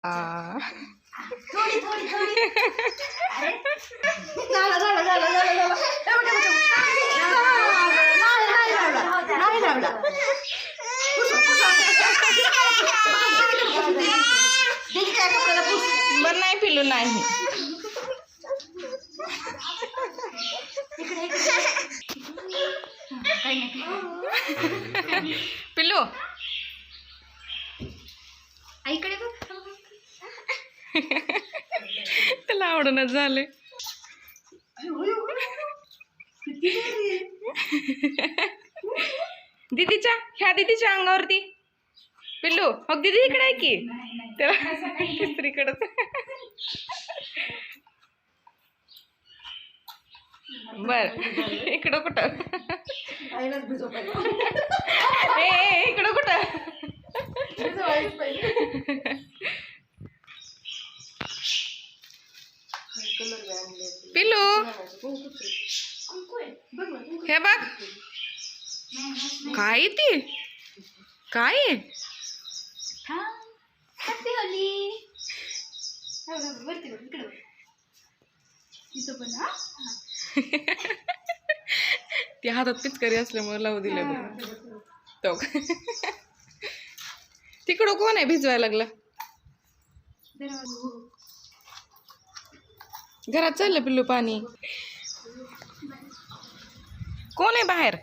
थोडी थोडी थोडी झालं झालं झालं झालं झालं नाही लावला बर नाही पिलू नाही पिलू आईकडे बघ त्याला आवडूनच झाले दीदीच्या ह्या दीदीच्या अंगावरती पिल्लू मग दीदी इकडे आहे की त्याला तिसरीकडच बर इकडं कुठं ए इकडं कुठं पिल्लू हे बघ काय ती काय ती हातात पिचकारी असल्यामुळे लावू दिले तो तिकडं कोण आहे भिजवायला लागला घरात चाललं पिल्लू पाणी कोण आहे बाहेर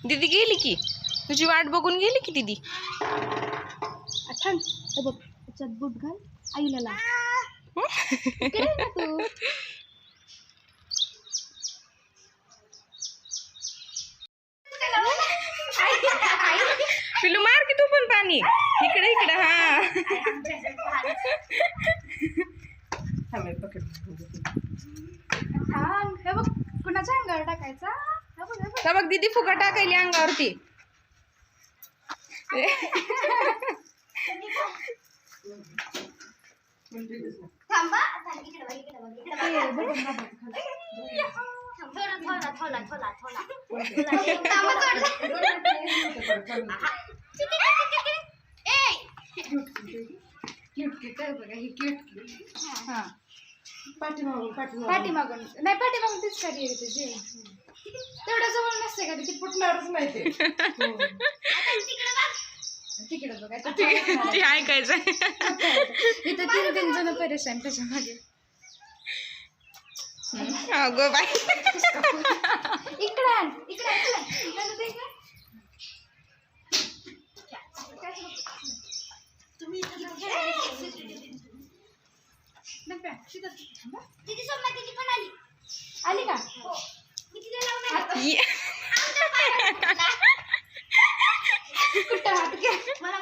दीदी गेली की तुझी वाट बघून गेली की दीदी बघ त्याच्यात बूट घाल आईला लाव तू पिल्लू मार की तू पण पाणी इकडे इकडे हा हे बघ कुणाच्या अंगावर टाकायचा तर बघ दीदी फुगा टाकायली अंगावरती थांबा पाठीमागून नाही पाठीमागून तीच करी तुझी तेवढं जवळ नसते का ती फुटणारच माहिती तिकडे बघा ती ऐकायचं इथं 3 जण परेशान त्याच्या मागे गो बाय इकडे तुम्ही पण आली का कुठं हात घ्या मला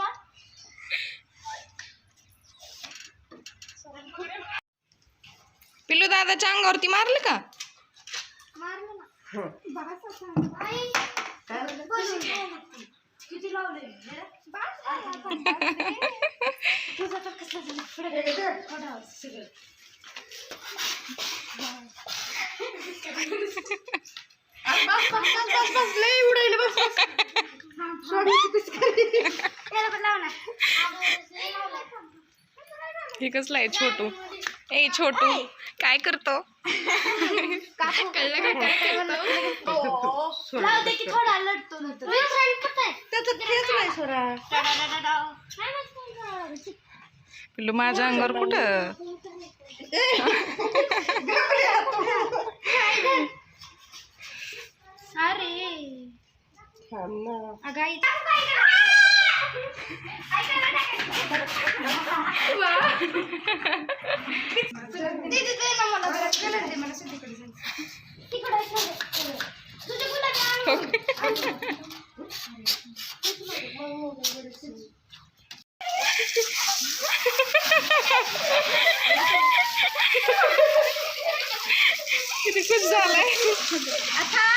पिल्लू दादाच्या अंगावरती मारलं का किती लावले तुझं तर कसं उडायला बस हे कसलं आहे छोटू ए छोटू काय करतो थोडा लढतो पिल्लू माझ्या अंगावर कुठं अरे अगाई किती खुश झालाय आता